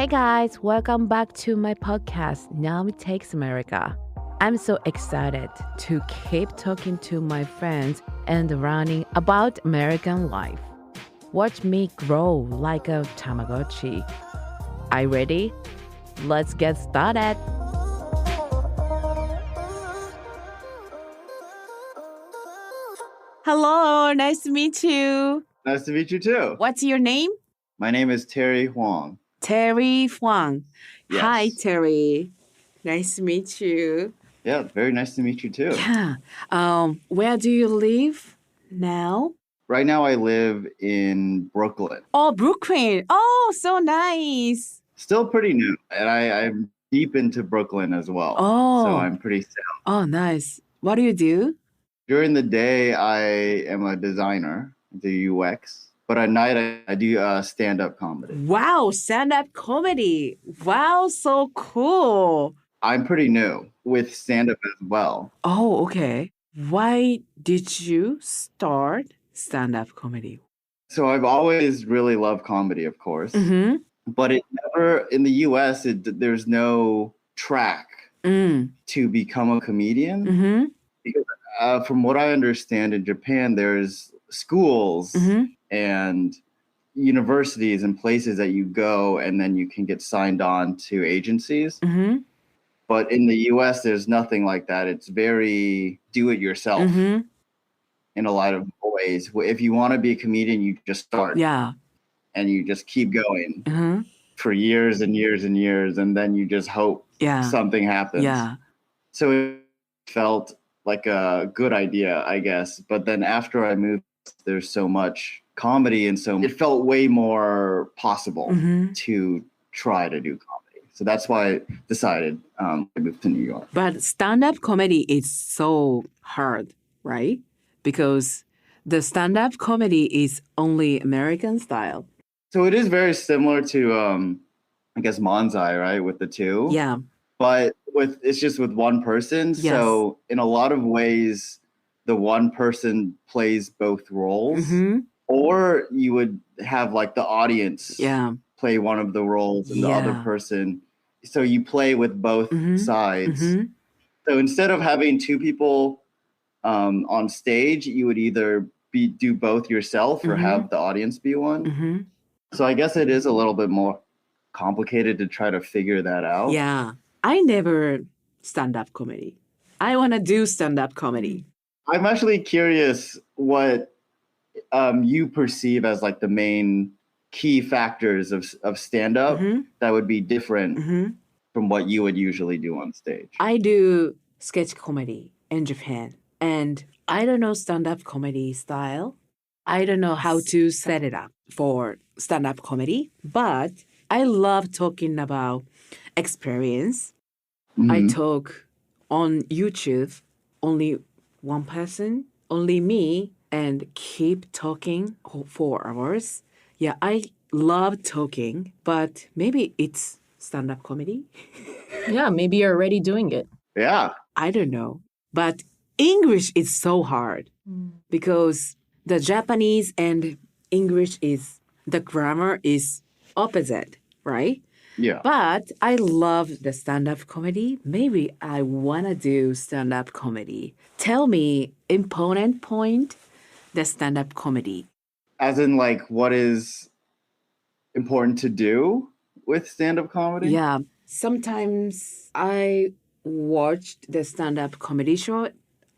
Hey guys, welcome back to my podcast, Naomi Takes America. I'm so excited to keep talking to my friends and learning about American life. Watch me grow like a Tamagotchi. Are you ready? Let's get started. Hello, nice to meet you. Nice to meet you too. What's your name? My name is Terry Huang. Terry Huang. Yes. Hi, Terry. Nice to meet you. Yeah, very nice to meet you too. Yeah. Where do you live now? Right now I live in Brooklyn. Oh, Brooklyn. Oh, so nice. Still pretty new. And I'm deep into Brooklyn as well. Oh. So I'm pretty sound. Oh, nice. What do you do? During the day, I am a designer, do UX. But at night, I do stand-up comedy. Wow, stand-up comedy. Wow, so cool. I'm pretty new with stand-up as well. Oh, okay. Why did you start stand-up comedy? So I've always really loved comedy, of course. Mm-hmm. But it never, in the US, there's no track to become a comedian. Mm-hmm. Because from what I understand in Japan, there's schools and universities and places that you go and then you can get signed on to agencies. Mm-hmm. But in the US, there's nothing like that. It's very do-it-yourself in a lot of ways. If you want to be a comedian, you just start. Yeah. And you just keep going for years and years and years. And then you just hope something happens. Yeah. So it felt like a good idea, I guess. But then after I moved, there's so much comedy. And so it felt way more possible to try to do comedy. So that's why I decided to move to New York. But stand-up comedy is so hard, right? Because the stand-up comedy is only American style. So it is very similar to, I guess, Manzai, right? With the two. Yeah. But it's just with one person. Yes. So in a lot of ways, the one person plays both roles. Or you would have like the audience play one of the roles and the other person. So you play with both sides. So instead of having two people on stage, you would either do both yourself or have the audience be one. So I guess it is a little bit more complicated to try to figure that out. Yeah. I never stand-up comedy. I want to do stand-up comedy. I'm actually curious what you perceive as like the main key factors of stand-up that would be different from what you would usually do on stage. I do sketch comedy in Japan. And I don't know stand-up comedy style. I don't know how to set it up for stand-up comedy, but I love talking about experience. I talk on YouTube, only one person, only me, and keep talking for 4 hours. Yeah, I love talking, but maybe it's stand-up comedy. Yeah, maybe you're already doing it. Yeah. I don't know. But English is so hard because the Japanese and English the grammar is opposite, right? Yeah. But I love the stand-up comedy. Maybe I want to do stand-up comedy. Tell me, important point, the stand-up comedy. As in like what is important to do with stand-up comedy? Yeah. Sometimes I watched the stand-up comedy show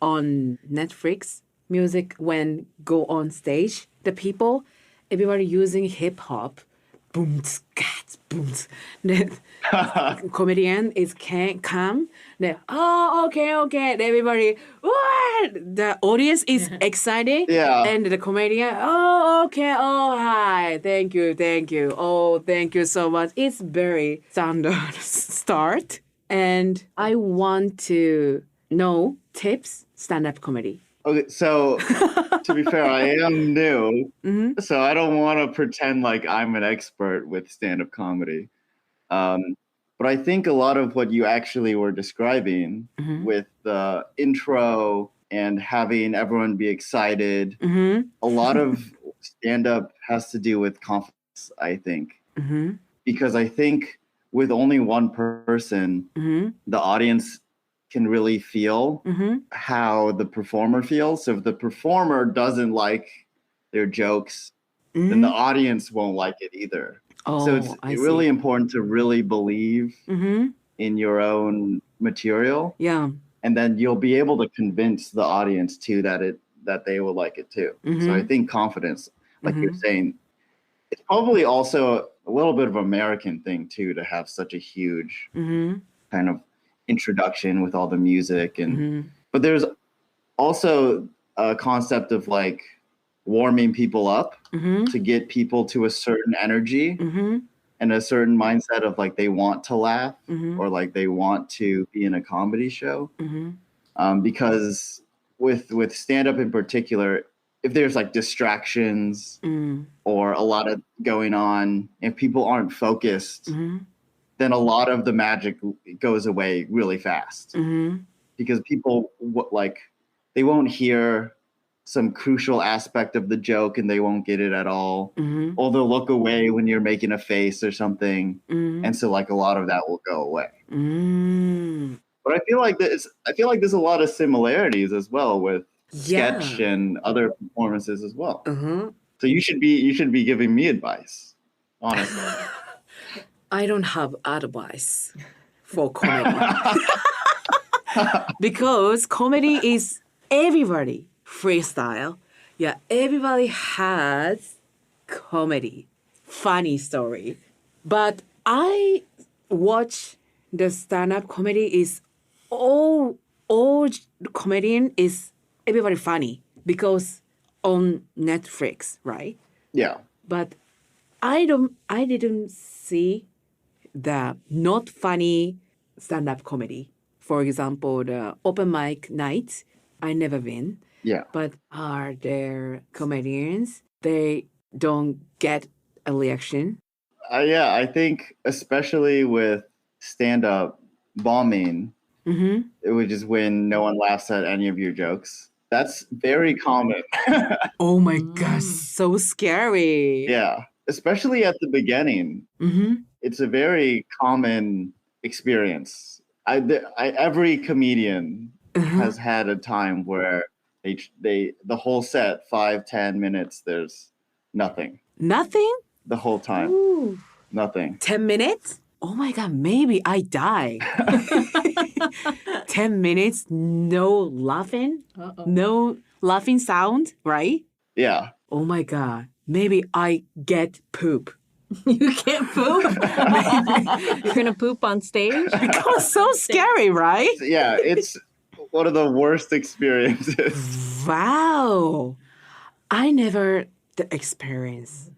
on Netflix. Music when go on stage, everybody using hip hop, boom, scat, boom. The comedian can't come. Okay. Everybody, what? The audience is excited. Yeah. And the comedian, okay, hi, thank you. Oh, thank you so much. It's very standard start. And I want to know tips, stand-up comedy. Okay, so to be fair, I am new, so I don't want to pretend like I'm an expert with stand-up comedy. But I think a lot of what you actually were describing with the intro and having everyone be excited, a lot of stand-up has to do with confidence, I think. because I think with only one person, the audience can really feel how the performer feels. So if the performer doesn't like their jokes, then the audience won't like it either. So it's really important to really believe in your own material. Yeah. And then you'll be able to convince the audience too that they will like it too. So I think confidence, like you're saying, it's probably also a little bit of an American thing too, to have such a huge kind of introduction with all the music. But there's also a concept of like warming people up to get people to a certain energy and a certain mindset of like they want to laugh or like they want to be in a comedy show. Because with stand-up in particular, if there's like distractions or a lot of going on, if people aren't focused, then a lot of the magic goes away really fast because people like they won't hear some crucial aspect of the joke and they won't get it at all, or they'll look away when you're making a face or something, and so like a lot of that will go away. But I feel like there's a lot of similarities as well with sketch and other performances as well. So you should be giving me advice, honestly. I don't have advice for comedy. Because comedy is everybody freestyle. Yeah, everybody has comedy, funny story. But I watch the stand-up comedy is all comedian is everybody funny because on Netflix, right? Yeah. But I didn't see the not funny stand-up comedy. For example, the open mic night, I never been. Yeah. But are there comedians? They don't get a reaction? Yeah, I think especially with stand-up bombing, which is when no one laughs at any of your jokes. That's very common. Oh my gosh, so scary. Yeah, especially at the beginning. It's a very common experience. Every comedian has had a time where they the whole set 5-10 minutes there's nothing. Nothing? The whole time. Ooh. Nothing. 10 minutes? Oh my God, maybe I die. 10 minutes, no laughing, no laughing sound, right? Yeah. Oh my God, maybe I get poop. You can't poop? You're going to poop on stage? Because so scary, right? Yeah, it's one of the worst experiences. Wow. I never the experience.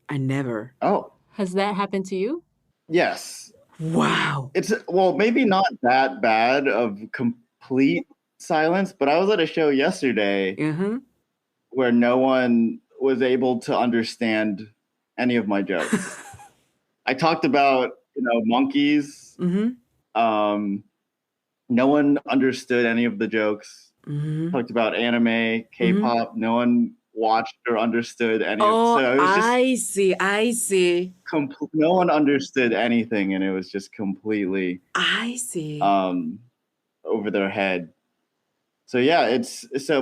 I never. Oh. Has that happened to you? Yes. Wow. It's, well, maybe not that bad of complete silence, but I was at a show yesterday where no one was able to understand any of my jokes. I talked about, monkeys. No one understood any of the jokes. Talked about anime, K-pop. No one watched or understood any of it. So it was just, I see. No one understood anything, and it was just completely over their head. So yeah,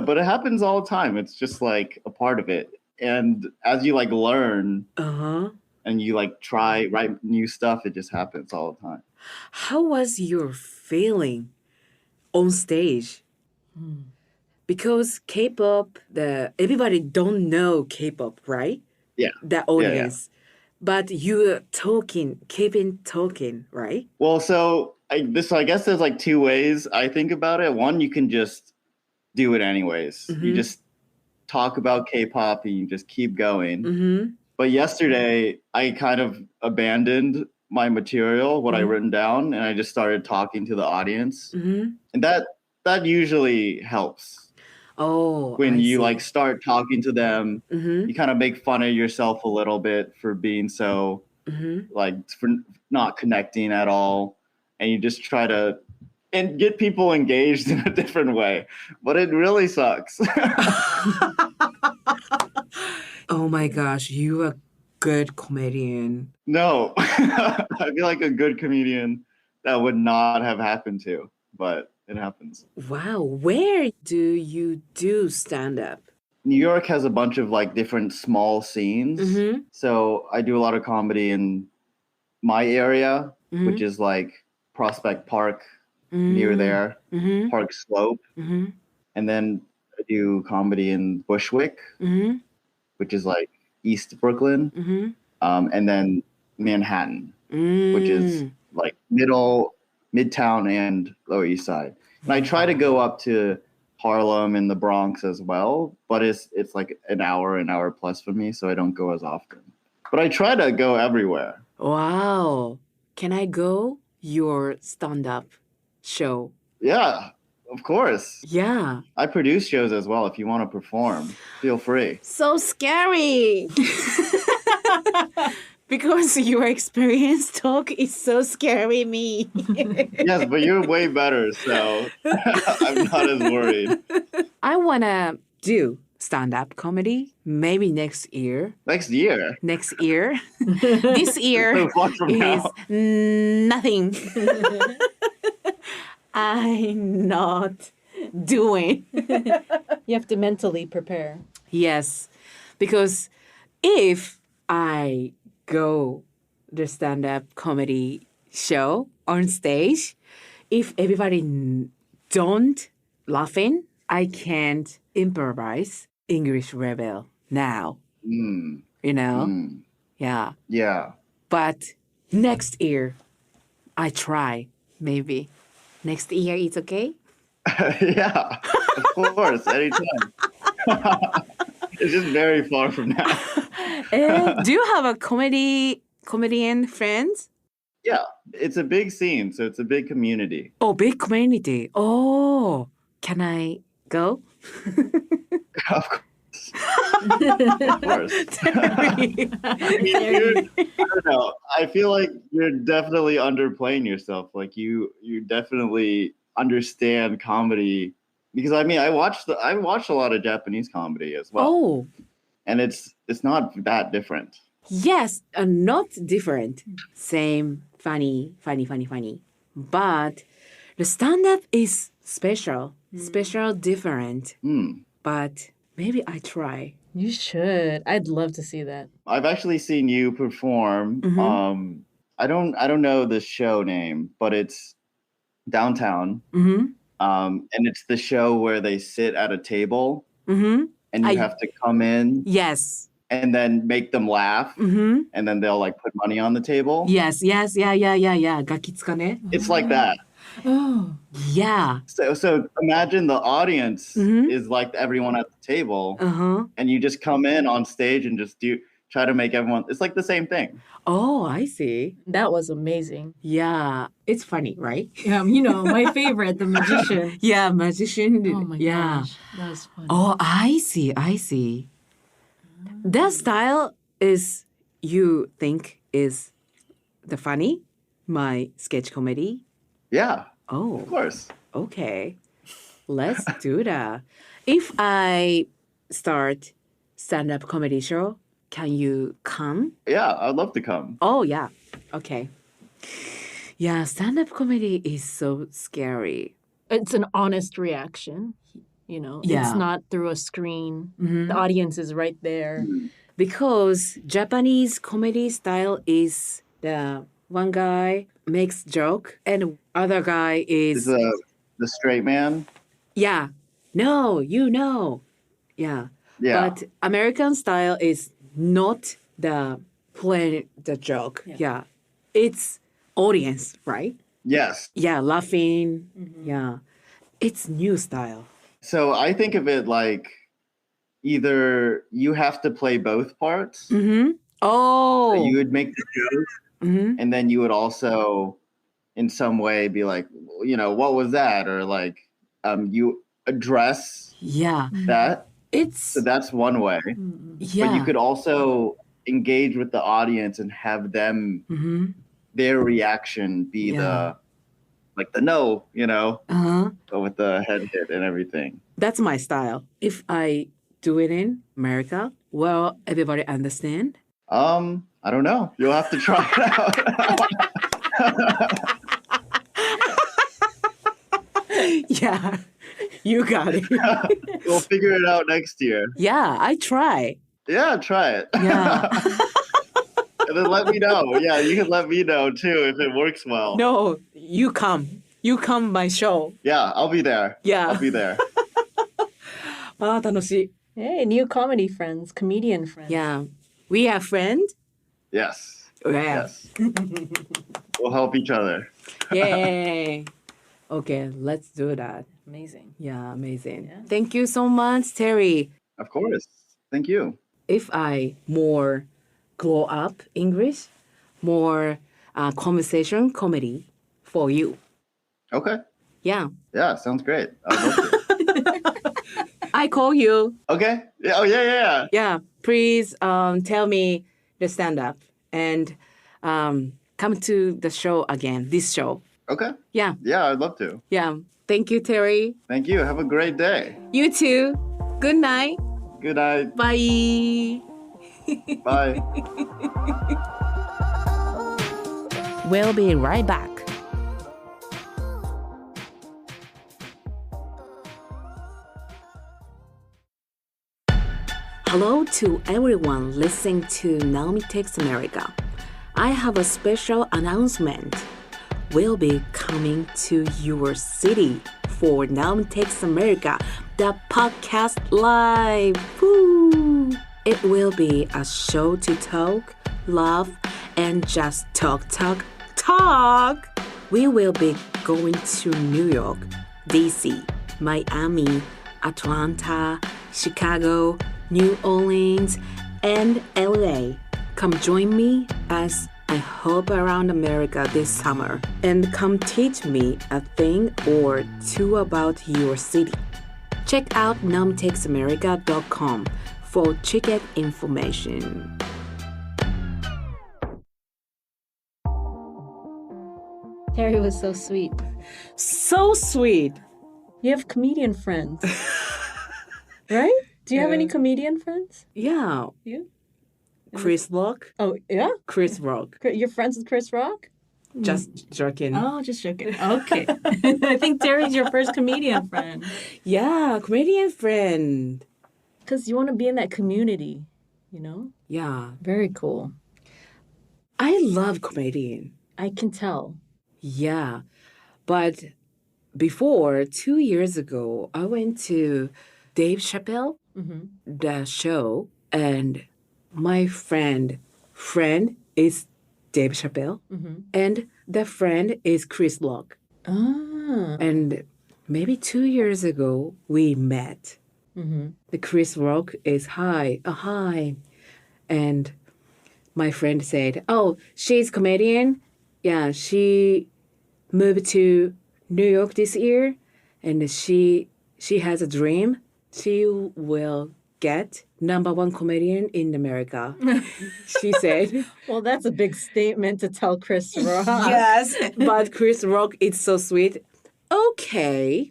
but it happens all the time. It's just like a part of it. And as you like learn and you like write new stuff, it just happens all the time. How was your feeling on stage? Because K-pop, everybody don't know K-pop, right? Yeah. The audience. Yeah. But you're keeping talking, right? Well, so I guess there's like two ways I think about it. One, you can just do it anyways. You just talk about K-pop and you just keep going. But yesterday, I kind of abandoned my material, what I written down, and I just started talking to the audience. And that usually helps. Oh, when you like start talking to them, you kind of make fun of yourself a little bit for being so like for not connecting at all, and you just try to and get people engaged in a different way. But it really sucks. Oh my gosh, you are good comedian. No, I feel like a good comedian that would not have happened to, but it happens. Wow, where do you do stand-up? New York has a bunch of like different small scenes. Mm-hmm. So I do a lot of comedy in my area, Mm-hmm. which is like Prospect Park, Mm-hmm. near there, Mm-hmm. Park Slope. Mm-hmm. And then I do comedy in Bushwick, Mm-hmm. which is like East Brooklyn. Mm-hmm. And then Manhattan, which is like Midtown and Lower East Side. And I try to go up to Harlem and the Bronx as well, but it's like an hour plus for me, so I don't go as often. But I try to go everywhere. Wow. Can I go your stand-up show? Yeah, of course. Yeah. I produce shows as well. If you want to perform, feel free. So scary. Because your experience talk is so scary me. Yes, but you're way better, so I'm not as worried. I want to do stand-up comedy maybe next year. Next year? Next year. This year So far from is now. nothing. I'm not doing. You have to mentally prepare. Yes, because if I go the stand-up comedy show on stage, if everybody don't laughing, I can't improvise English Rebel now. Mm, You know? mm, Yeah. yeah. But next year, I try, maybe. Next year, it's okay? Yeah, of course, anytime. It's just very far from now. Do you have a comedian friends? Yeah, it's a big scene, so it's a big community. Oh, big community. Oh, can I go? Of course. Of course. I mean, I don't know. I feel like you're definitely underplaying yourself. Like you definitely understand comedy because I mean I watched a lot of Japanese comedy as well. Oh, And it's not that different. yes, not different. Same, funny. But the stand-up is special, different. Mm. But maybe I try. You should. I'd love to see that. I've actually seen you perform. Mhm. I don't know the show name, but it's downtown. Mm-hmm. And it's the show where they sit at a table Mm-hmm. and you have to come in Yes. and then make them laugh, Mm-hmm. and then they'll like put money on the table. Yes. Yeah. ガキ使ね. It's like that. Oh. Yeah. So imagine the audience Mhm. is like everyone at the table, Uh-huh. and you just come in on stage and just try to make everyone. It's like the same thing. Oh, I see. That was amazing. Yeah. It's funny, right? Yeah, my favorite, the magician. Yeah, magician. Oh my yeah. gosh. That was funny. Oh, I see. That style is, you think, is the funny? My sketch comedy? Yeah, Oh, of course. okay. Let's do that. If I start stand-up comedy show, can you come? Yeah, I'd love to come. Oh, yeah. Okay. Yeah, stand-up comedy is so scary. It's an honest reaction. Yeah. It's not through a screen. Mhm. The audience is right there. Because Japanese comedy style is the one guy makes joke and other guy Is is the straight man? yeah. No, Yeah. Yeah. But American style is not the playing the joke. Yeah. It's audience, right? Yes. Yeah, laughing. Yeah. It's new style. So I think of it like either you have to play both parts. Mm-hmm. Oh. So you would make the joke, Mm-hmm. and then you would also, in some way, be like, what was that? Or like, you address Yeah. that. It's So that's one way. yeah. But you could also engage with the audience and have them, Mm-hmm. their reaction be Yeah. the no, Uh-huh. with the head hit and everything. That's my style. If I do it in America, well, everybody understand. I don't know. You'll have to try it out. Yeah, you got it. We'll figure it out next year. Yeah, I try. Yeah, try it. Yeah. And then let me know. Yeah, you can let me know too if it works well. No, you come. You come my show. Yeah, I'll be there. Yeah. I'll be there. 楽しい. Hey, new comedy friends, comedian friends. Yeah. We are friends? Yes. Yeah. Yes. We'll help each other. Yay. Okay, let's do that. Amazing. Yeah, amazing. Yeah. Thank you so much, Terry. Of course. Thank you. If I more grow up English, more conversation comedy for you. Okay. Yeah. Yeah, sounds great. I'd love to. I call you. Okay. Yeah. Oh, yeah. Yeah. Please tell me the stand-up and come to the show again, this show. Okay. Yeah. Yeah, I'd love to. Yeah. Thank you, Terry. Thank you. Have a great day. You too. Good night. Good night. Bye. Bye. We'll be right back. Hello to everyone listening to Naomi Takes America. I have a special announcement. We'll be coming to your city for Naomi Takes America, the podcast live. Woo! It will be a show to talk, laugh, and just talk. We will be going to New York, DC, Miami, Atlanta, Chicago, New Orleans, and LA. Come join me as I hop around America this summer and come teach me a thing or two about your city. Check out naomitakes.america.com for ticket information. Terry was so sweet. So sweet. You have comedian friends. Right? Do you have any comedian friends? Yeah. You? Chris Rock. Oh, yeah? Chris Rock. You're friends with Chris Rock? Just joking. Oh, just joking. Okay. I think Terry's your first comedian friend. Yeah, comedian friend. Because you want to be in that community, you know? Yeah. Very cool. I love comedian. I can tell. Yeah. But before, 2 years ago, I went to Dave Chappelle, the show, and my friend is Dave Chappelle, and the friend is Chris Rock. Ah. And maybe 2 years ago, we met. The Chris Rock is hi. And my friend said, oh, she's comedian. Yeah, she moved to New York this year, and she has a dream. She will get #1 comedian in America. She said. Well, that's a big statement to tell Chris Rock. Yes, but Chris Rock is so sweet. Okay.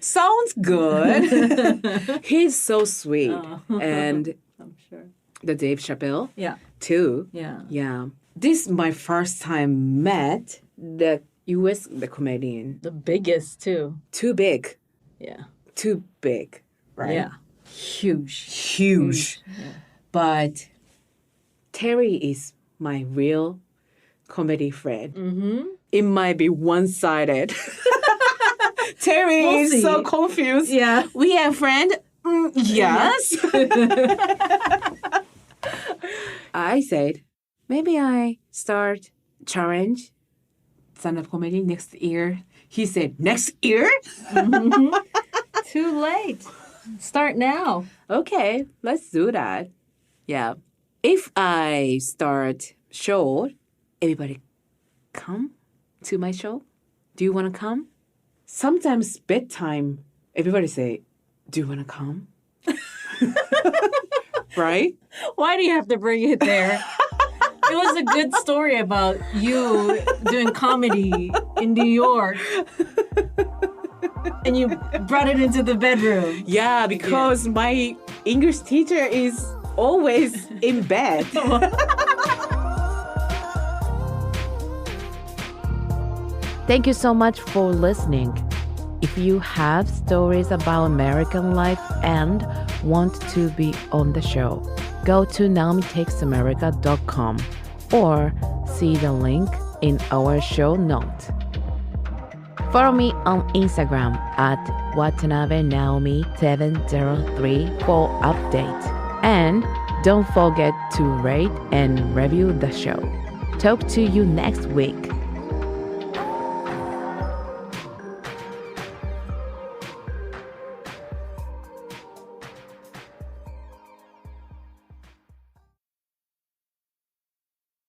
Sounds good. He's so sweet. Oh. And I'm sure. the Dave Chappelle, Yeah. too. Yeah. Yeah. This is my first time met the the comedian. The biggest, too. Too big. Yeah. Too big. Right? Yeah. Huge. Yeah. But Terry is my real comedy friend. It might be one-sided. Terry is so confused. Yeah. We are friends? Yes. I said, maybe I start challenge stand-up comedy next year. He said, next year? Too late. Start now. Okay, let's do that. Yeah. If I start show, everybody come to my show? Do you want to come? Sometimes bedtime, everybody say, do you want to come? Right? Why do you have to bring it there? It was a good story about you doing comedy in New York. And you brought it into the bedroom. Yeah, because my English teacher is always in bed. Thank you so much for listening. If you have stories about American life and want to be on the show, go to naomitakes.america.com or see the link in our show note. Follow me on Instagram at watanabe naomi703 for updates. And don't forget to rate and review the show. Talk to you next week.